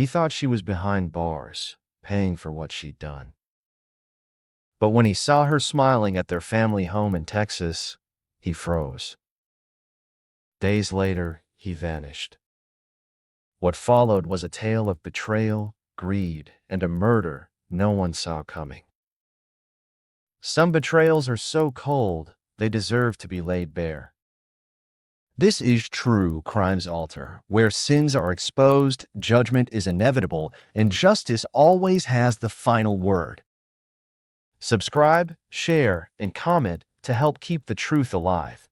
He thought she was behind bars, paying for what she'd done. But when he saw her smiling at their family home in Texas, he froze. Days later, he vanished. What followed was a tale of betrayal, greed, and a murder no one saw coming. Some betrayals are so cold, they deserve to be laid bare. This is true Crimes Alter, where sins are exposed, judgment is inevitable, and justice always has the final word. Subscribe, share, and comment to help keep the truth alive.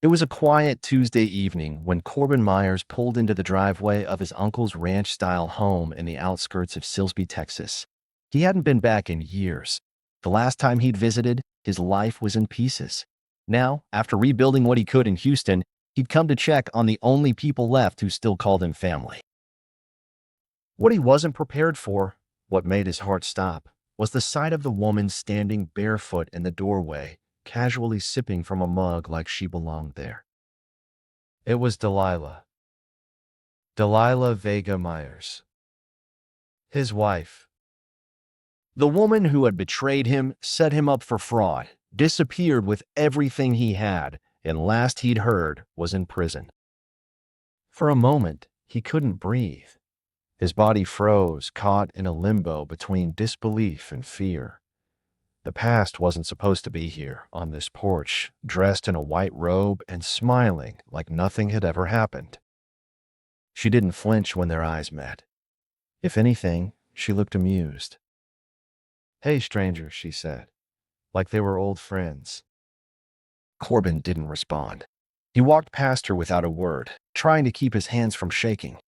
It was a quiet Tuesday evening when Corbin Myers pulled into the driveway of his uncle's ranch-style home in the outskirts of Silsbee, Texas. He hadn't been back in years. The last time he'd visited, his life was in pieces. Now, after rebuilding what he could in Houston, he'd come to check on the only people left who still called him family. What he wasn't prepared for, what made his heart stop, was the sight of the woman standing barefoot in the doorway, casually sipping from a mug like she belonged there. It was Delilah. Delilah Vega Myers. His wife. The woman who had betrayed him, set him up for fraud, disappeared with everything he had, and last he'd heard was in prison. For a moment, he couldn't breathe. His body froze, caught in a limbo between disbelief and fear. The past wasn't supposed to be here, on this porch, dressed in a white robe and smiling like nothing had ever happened. She didn't flinch when their eyes met. If anything, she looked amused. "Hey, stranger," she said, like they were old friends. Corbin didn't respond. He walked past her without a word, trying to keep his hands from shaking.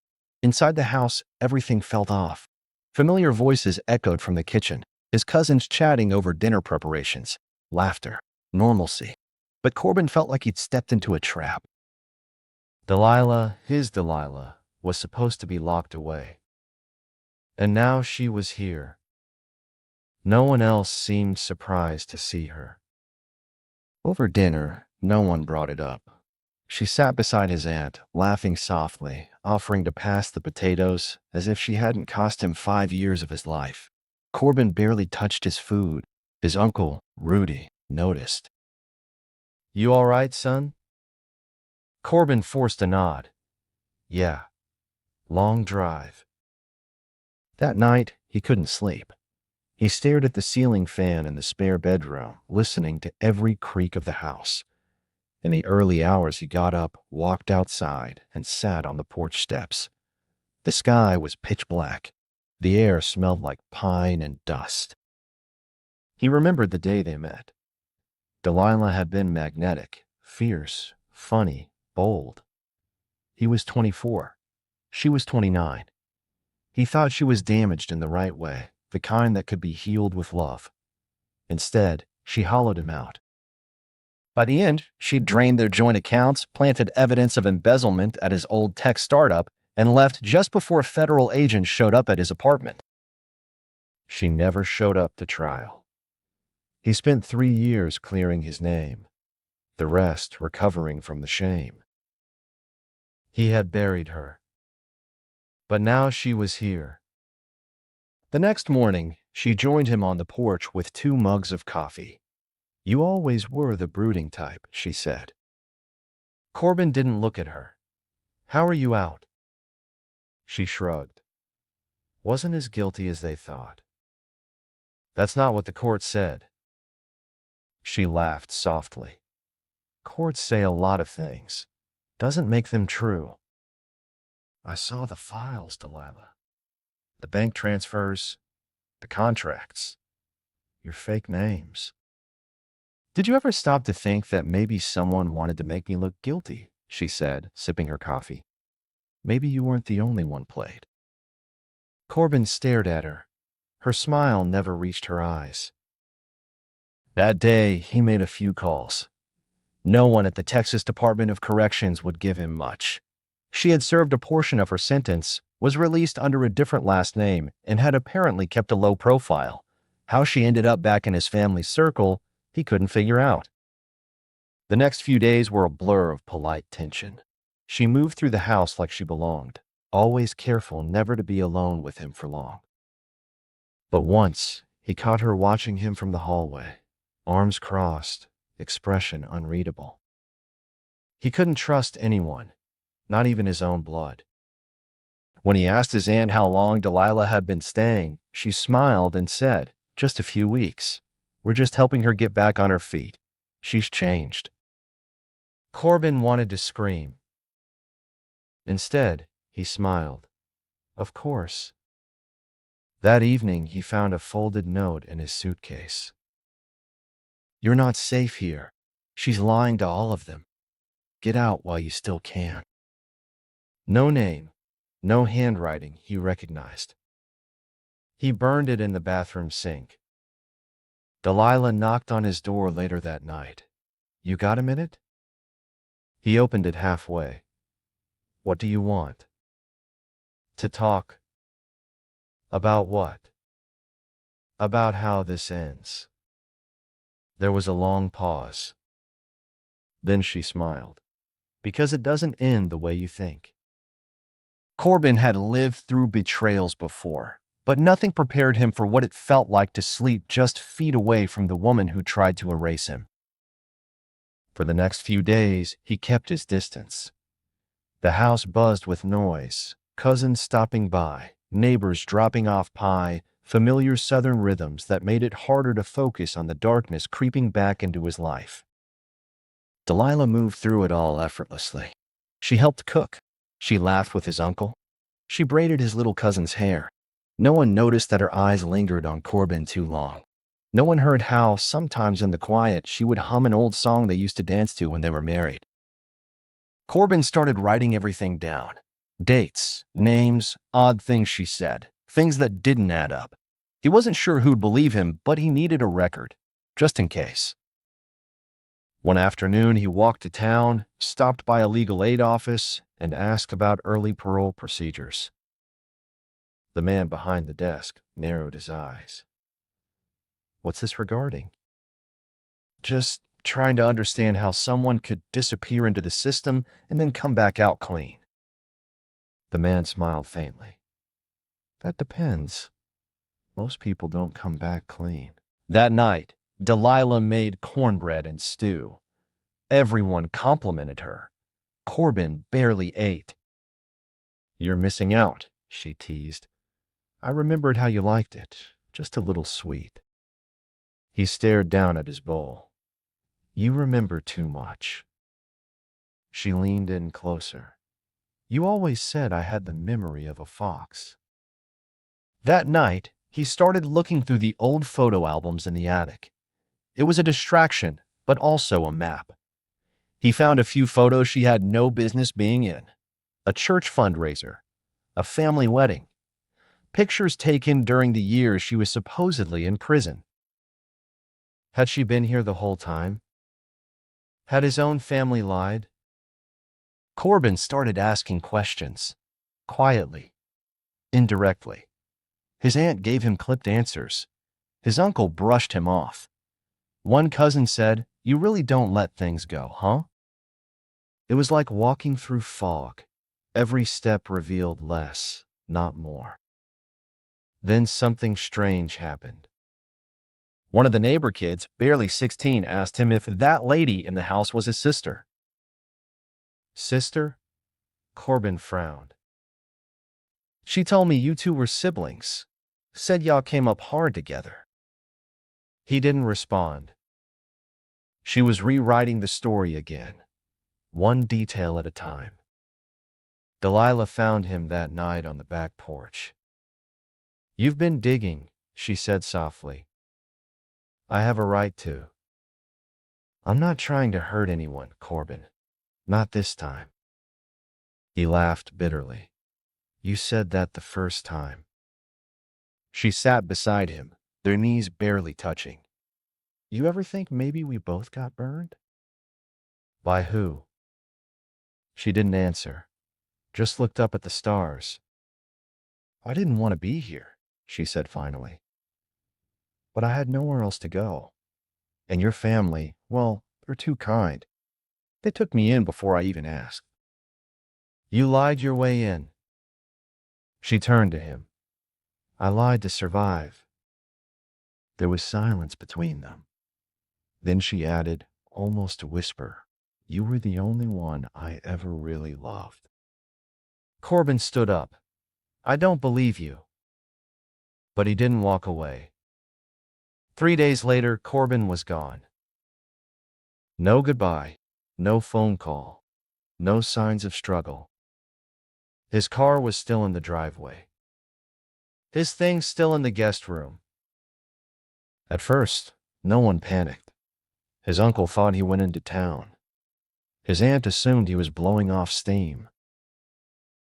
Inside the house, everything felt off. Familiar voices echoed from the kitchen, his cousins chatting over dinner preparations, laughter, normalcy. But Corbin felt like he'd stepped into a trap. Delilah, his Delilah, was supposed to be locked away. And now she was here. No one else seemed surprised to see her. Over dinner, no one brought it up. She sat beside his aunt, laughing softly, offering to pass the potatoes as if she hadn't cost him 5 years of his life. Corbin barely touched his food. His uncle, Rudy, noticed. "You all right, son?" Corbin forced a nod. "Yeah. Long drive." That night, he couldn't sleep. He stared at the ceiling fan in the spare bedroom, listening to every creak of the house. In the early hours, he got up, walked outside, and sat on the porch steps. The sky was pitch black. The air smelled like pine and dust. He remembered the day they met. Delilah had been magnetic, fierce, funny, bold. He was 24. She was 29. He thought she was damaged in the right way, the kind that could be healed with love. Instead, she hollowed him out. By the end, she'd drained their joint accounts, planted evidence of embezzlement at his old tech startup, and left just before federal agents showed up at his apartment. She never showed up to trial. He spent 3 years clearing his name, the rest recovering from the shame. He had buried her. But now she was here. The next morning, she joined him on the porch with 2 mugs of coffee. "You always were the brooding type," she said. Corbin didn't look at her. "How are you out?" She shrugged. "Wasn't as guilty as they thought." "That's not what the court said." She laughed softly. "Courts say a lot of things. Doesn't make them true." "I saw the files, Delilah. The bank transfers, the contracts, your fake names." "Did you ever stop to think that maybe someone wanted to make me look guilty?" she said, sipping her coffee. "Maybe you weren't the only one played." Corbin stared at her. Her smile never reached her eyes. That day, he made a few calls. No one at the Texas Department of Corrections would give him much. She had served a portion of her sentence, was released under a different last name, and had apparently kept a low profile. How she ended up back in his family circle, he couldn't figure out. The next few days were a blur of polite tension. She moved through the house like she belonged. always careful never to be alone with him for long. But once, he caught her watching him from the hallway, arms crossed, expression unreadable. He couldn't trust anyone, not even his own blood. When he asked his aunt how long Delilah had been staying, she smiled and said, "Just a few weeks. We're just helping her get back on her feet. She's changed." Corbin wanted to scream. Instead, he smiled. Of course. That evening, he found a folded note in his suitcase. "You're not safe here. She's lying to all of them. Get out while you still can." No name, no handwriting he recognized. He burned it in the bathroom sink. Delilah knocked on his door later that night. "You got a minute?" He opened it halfway. "What do you want?" "To talk." "About what?" "About how this ends." There was a long pause. Then she smiled. "Because it doesn't end the way you think." Corbin had lived through betrayals before, but nothing prepared him for what it felt like to sleep just feet away from the woman who tried to erase him. For the next few days, he kept his distance. The house buzzed with noise, cousins stopping by, neighbors dropping off pie, familiar southern rhythms that made it harder to focus on the darkness creeping back into his life. Delilah moved through it all effortlessly. She helped cook. She laughed with his uncle. She braided his little cousin's hair. No one noticed that her eyes lingered on Corbin too long. No one heard how, sometimes in the quiet, she would hum an old song they used to dance to when they were married. Corbin started writing everything down. Dates, names, odd things she said, things that didn't add up. He wasn't sure who'd believe him, but he needed a record, just in case. One afternoon, he walked to town, stopped by a legal aid office, and asked about early parole procedures. The man behind the desk narrowed his eyes. "What's this regarding?" "Just trying to understand how someone could disappear into the system and then come back out clean." The man smiled faintly. "That depends. Most people don't come back clean." That night, Delilah made cornbread and stew. Everyone complimented her. Corbin barely ate. "You're missing out," she teased. "I remembered how you liked it, just a little sweet." He stared down at his bowl. "You remember too much." She leaned in closer. "You always said I had the memory of a fox." That night, he started looking through the old photo albums in the attic. It was a distraction, but also a map. He found a few photos she had no business being in. A church fundraiser, a family wedding, pictures taken during the years she was supposedly in prison. Had she been here the whole time? Had his own family lied? Corbin started asking questions, quietly, indirectly. His aunt gave him clipped answers. His uncle brushed him off. One cousin said, "You really don't let things go, huh?" It was like walking through fog. Every step revealed less, not more. Then something strange happened. One of the neighbor kids, barely 16, asked him if that lady in the house was his sister. "Sister?" Corbin frowned. "She told me you two were siblings. Said y'all came up hard together." He didn't respond. She was rewriting the story again, one detail at a time. Delilah found him that night on the back porch. "You've been digging," she said softly. "I have a right to." "I'm not trying to hurt anyone, Corbin. Not this time." He laughed bitterly. "You said that the first time." She sat beside him, their knees barely touching. "You ever think maybe we both got burned?" "By who?" She didn't answer, just looked up at the stars. "I didn't want to be here," she said finally. "But I had nowhere else to go. And your family, well, they're too kind. They took me in before I even asked." "You lied your way in." She turned to him. I lied to survive. There was silence between them. Then she added, almost a whisper, you were the only one I ever really loved. Corbin stood up. I don't believe you. But he didn't walk away. 3 days later, Corbin was gone. No goodbye, no phone call, no signs of struggle. His car was still in the driveway. His things still in the guest room. At first, no one panicked. His uncle thought he went into town. His aunt assumed he was blowing off steam.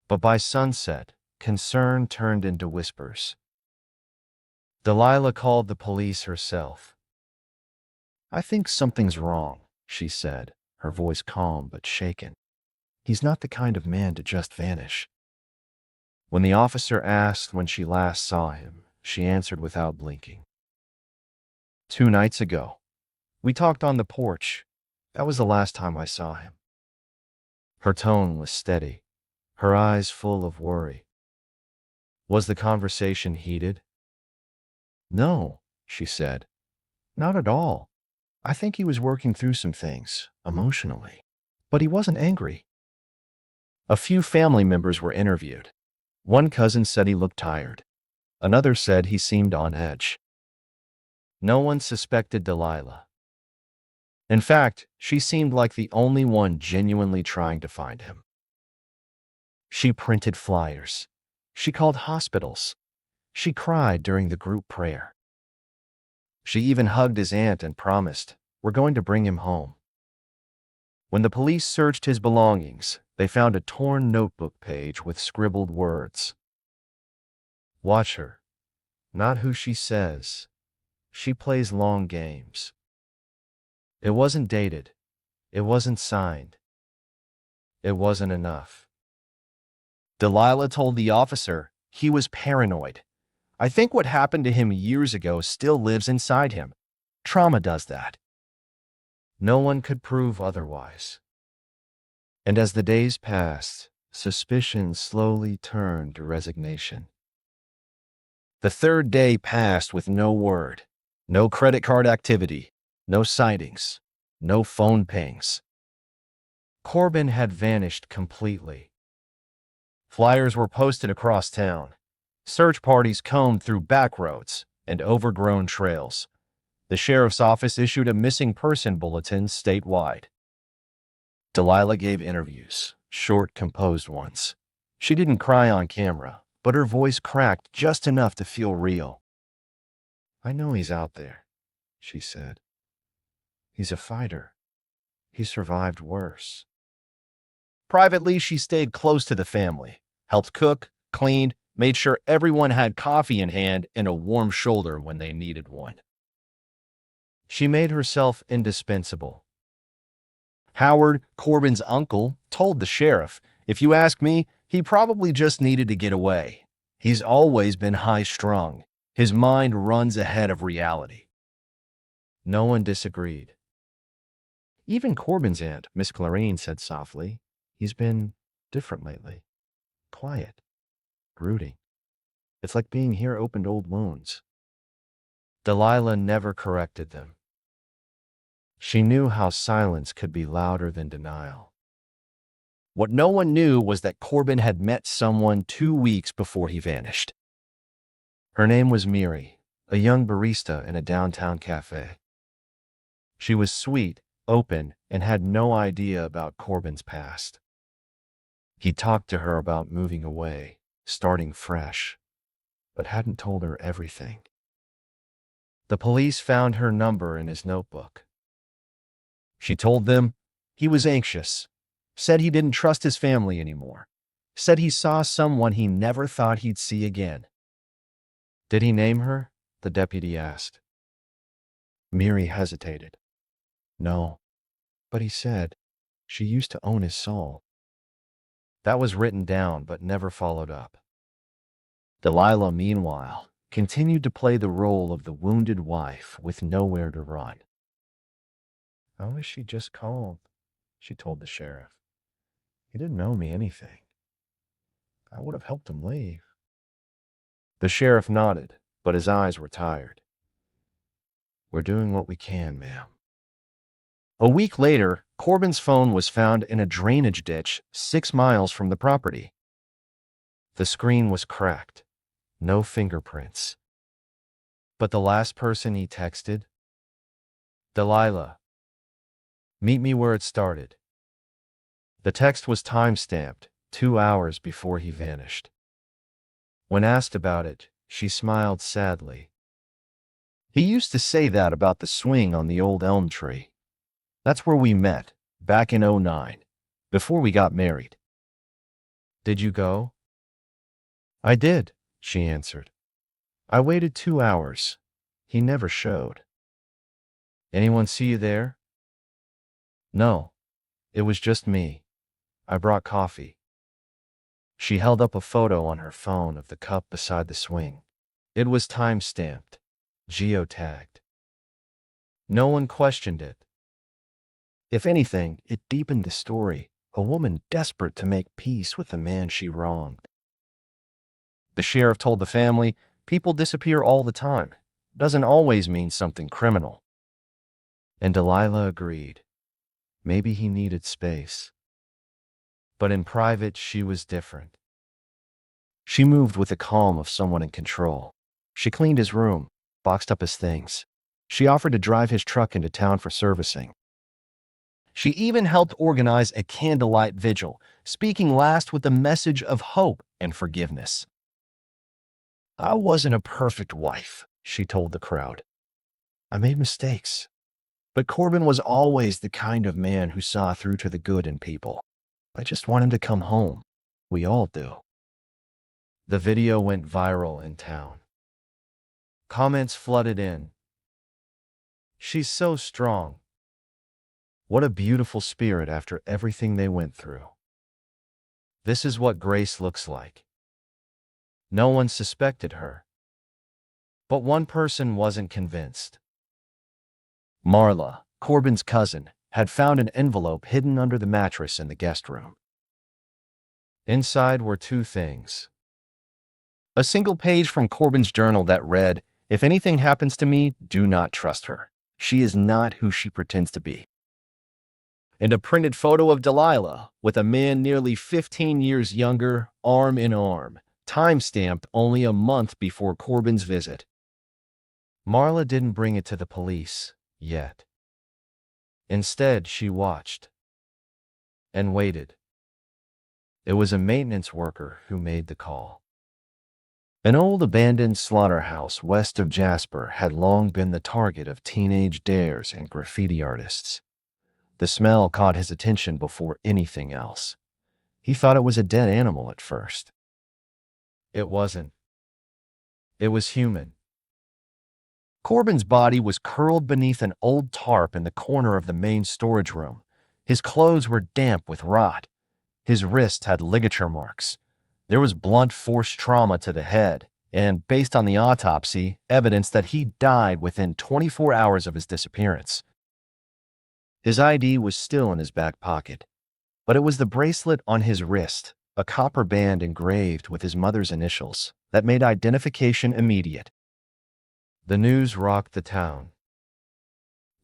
But by sunset, concern turned into whispers. Delilah called the police herself. I think something's wrong, she said, her voice calm but shaken. He's not the kind of man to just vanish. When the officer asked when she last saw him, she answered without blinking. 2 nights ago. We talked on the porch. That was the last time I saw him. Her tone was steady, her eyes full of worry. Was the conversation heated? No, she said. Not at all. I think he was working through some things, emotionally. But he wasn't angry. A few family members were interviewed. One cousin said he looked tired. Another said he seemed on edge. No one suspected Delilah. In fact, she seemed like the only one genuinely trying to find him. She printed flyers. She called hospitals. She cried during the group prayer. She even hugged his aunt and promised, we're going to bring him home. When the police searched his belongings, they found a torn notebook page with scribbled words. Watch her. Not who she says. She plays long games. It wasn't dated. It wasn't signed. It wasn't enough. Delilah told the officer he was paranoid. I think what happened to him years ago still lives inside him. Trauma does that. No one could prove otherwise. And as the days passed, suspicion slowly turned to resignation. The 3rd day passed with no word, no credit card activity, no sightings, no phone pings. Corbin had vanished completely. Flyers were posted across town. Search parties combed through back roads and overgrown trails. The sheriff's office issued a missing person bulletin statewide. Delilah gave interviews, short, composed ones. She didn't cry on camera, but her voice cracked just enough to feel real. I know he's out there, she said. He's a fighter. He survived worse. Privately, she stayed close to the family, helped cook, cleaned, made sure everyone had coffee in hand and a warm shoulder when they needed one. She made herself indispensable. Howard, Corbin's uncle, told the sheriff, if you ask me, he probably just needed to get away. He's always been high-strung. His mind runs ahead of reality. No one disagreed. Even Corbin's aunt, Miss Clarine, said softly, he's been different lately. Quiet. Brooding. It's like being here opened old wounds. Delilah never corrected them. She knew how silence could be louder than denial. What no one knew was that Corbin had met someone 2 weeks before he vanished. Her name was Miri, a young barista in a downtown cafe. She was sweet, open, and had no idea about Corbin's past. He talked to her about moving away, starting fresh, but hadn't told her everything. The police found her number in his notebook. She told them he was anxious, said he didn't trust his family anymore, said he saw someone he never thought he'd see again. Did he name her? The deputy asked. Miri hesitated. No, but he said she used to own his soul. That was written down but never followed up. Delilah, meanwhile, continued to play the role of the wounded wife with nowhere to run. I wish she'd just called, she told the sheriff. He didn't owe me anything. I would have helped him leave. The sheriff nodded, but his eyes were tired. We're doing what we can, ma'am. A week later, Corbin's phone was found in a drainage ditch 6 miles from the property. The screen was cracked. No fingerprints. But the last person he texted? Delilah. Meet me where it started. The text was time-stamped, 2 hours before he vanished. When asked about it, she smiled sadly. He used to say that about the swing on the old elm tree. That's where we met, back in '09, before we got married. Did you go? I did, she answered. I waited 2 hours. He never showed. Anyone see you there? No, it was just me. I brought coffee. She held up a photo on her phone of the cup beside the swing. It was time-stamped, geotagged. No one questioned it. If anything, it deepened the story, a woman desperate to make peace with the man she wronged. The sheriff told the family, people disappear all the time. Doesn't always mean something criminal. And Delilah agreed. Maybe he needed space. But in private, she was different. She moved with the calm of someone in control. She cleaned his room, boxed up his things. She offered to drive his truck into town for servicing. She even helped organize a candlelight vigil, speaking last with a message of hope and forgiveness. I wasn't a perfect wife, she told the crowd. I made mistakes. But Corbin was always the kind of man who saw through to the good in people. I just want him to come home. We all do. The video went viral in town. Comments flooded in. She's so strong. What a beautiful spirit after everything they went through. This is what grace looks like. No one suspected her. But one person wasn't convinced. Marla, Corbin's cousin, had found an envelope hidden under the mattress in the guest room. Inside were 2 things. A single page from Corbin's journal that read, "If anything happens to me, do not trust her. She is not who she pretends to be." And a printed photo of Delilah with a man nearly 15 years younger, arm in arm, time-stamped only a month before Corbin's visit. Marla didn't bring it to the police yet. Instead, she watched and waited. It was a maintenance worker who made the call. An old abandoned slaughterhouse west of Jasper had long been the target of teenage dares and graffiti artists. The smell caught his attention before anything else. He thought it was a dead animal at first. It wasn't. It was human. Corbin's body was curled beneath an old tarp in the corner of the main storage room. His clothes were damp with rot. His wrists had ligature marks. There was blunt force trauma to the head, and based on the autopsy, evidence that he died within 24 hours of his disappearance. His ID was still in his back pocket, but it was the bracelet on his wrist, a copper band engraved with his mother's initials, that made identification immediate. The news rocked the town.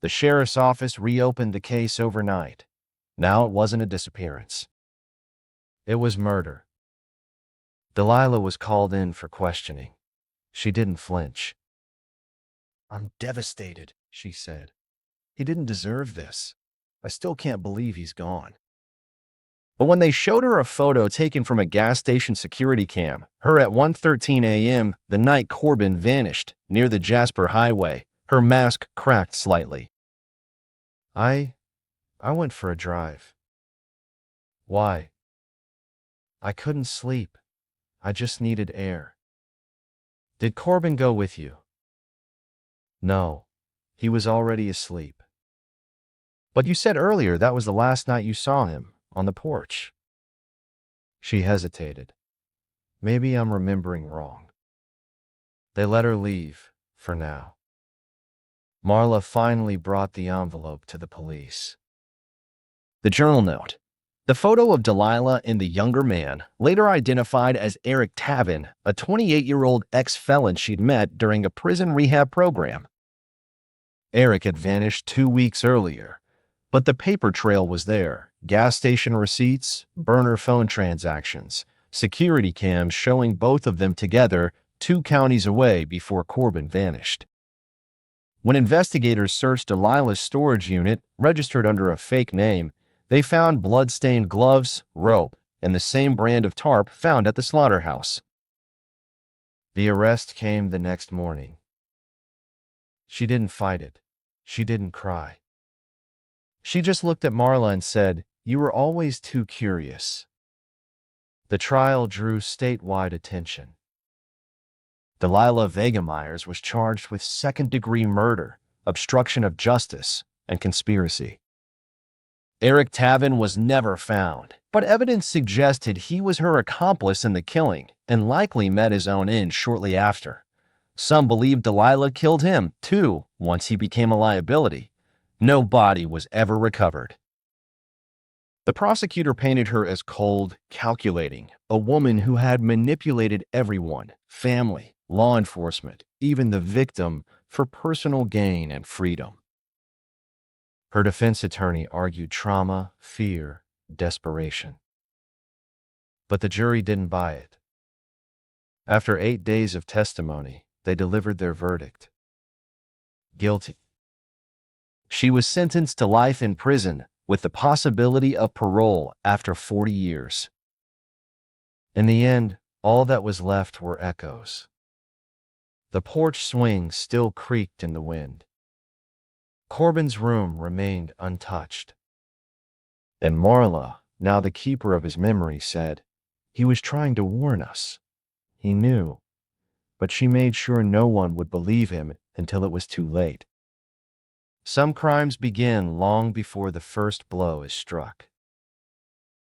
The sheriff's office reopened the case overnight. Now it wasn't a disappearance. It was murder. Delilah was called in for questioning. She didn't flinch. I'm devastated, she said. He didn't deserve this. I still can't believe he's gone. But when they showed her a photo taken from a gas station security cam, her at 1:13 a.m., the night Corbin vanished, near the Jasper Highway, her mask cracked slightly. I went for a drive. Why? I couldn't sleep. I just needed air. Did Corbin go with you? No, he was already asleep. But you said earlier that was the last night you saw him, on the porch. She hesitated. Maybe I'm remembering wrong. They let her leave, for now. Marla finally brought the envelope to the police. The journal note. The photo of Delilah and the younger man, later identified as Eric Tavin, a 28-year-old ex-felon she'd met during a prison rehab program. Eric had vanished 2 weeks earlier, but the paper trail was there: gas station receipts, burner phone transactions, security cams showing both of them together 2 counties away before Corbin vanished. When investigators searched Delilah's storage unit, registered under a fake name, they found blood-stained gloves, rope, and the same brand of tarp found at the slaughterhouse. The arrest came the next morning. She didn't fight it. She didn't cry. She just looked at Marla and said, "You were always too curious." The trial drew statewide attention. Delilah Vega Myers was charged with second-degree murder, obstruction of justice, and conspiracy. Eric Tavin was never found, but evidence suggested he was her accomplice in the killing and likely met his own end shortly after. Some believe Delilah killed him, too, once he became a liability. No body was ever recovered. The prosecutor painted her as cold, calculating, a woman who had manipulated everyone, family, law enforcement, even the victim, for personal gain and freedom. Her defense attorney argued trauma, fear, desperation. But the jury didn't buy it. After 8 days of testimony, they delivered their verdict: guilty. She was sentenced to life in prison with the possibility of parole after 40 years. In the end, all that was left were echoes. The porch swing still creaked in the wind. Corbin's room remained untouched. And Marla, now the keeper of his memory, said, "He was trying to warn us. He knew." But she made sure no one would believe him until it was too late. Some crimes begin long before the first blow is struck.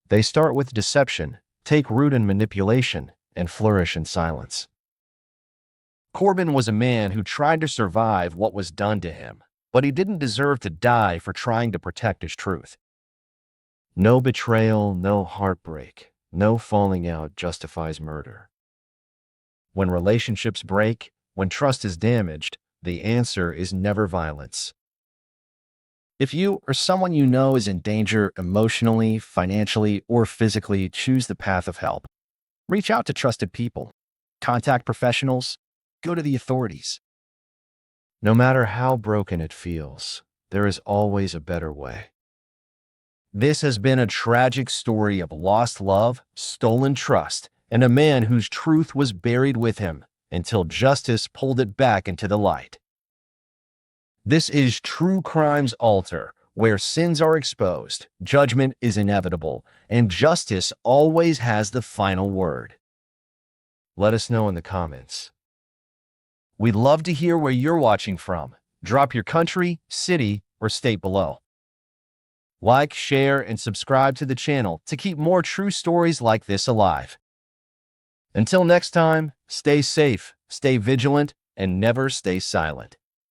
They start with deception, take root in manipulation, and flourish in silence. Corbin was a man who tried to survive what was done to him, but he didn't deserve to die for trying to protect his truth. No betrayal, no heartbreak, no falling out justifies murder. When relationships break, when trust is damaged, the answer is never violence. If you or someone you know is in danger emotionally, financially, or physically, choose the path of help. Reach out to trusted people. Contact professionals. Go to the authorities. No matter how broken it feels, there is always a better way. This has been a tragic story of lost love, stolen trust, and a man whose truth was buried with him until justice pulled it back into the light. This is True Crime's Altar, where sins are exposed, judgment is inevitable, and justice always has the final word. Let us know in the comments. We'd love to hear where you're watching from. Drop your country, city, or state below. Like, share, and subscribe to the channel to keep more true stories like this alive. Until next time, stay safe, stay vigilant, and never stay silent.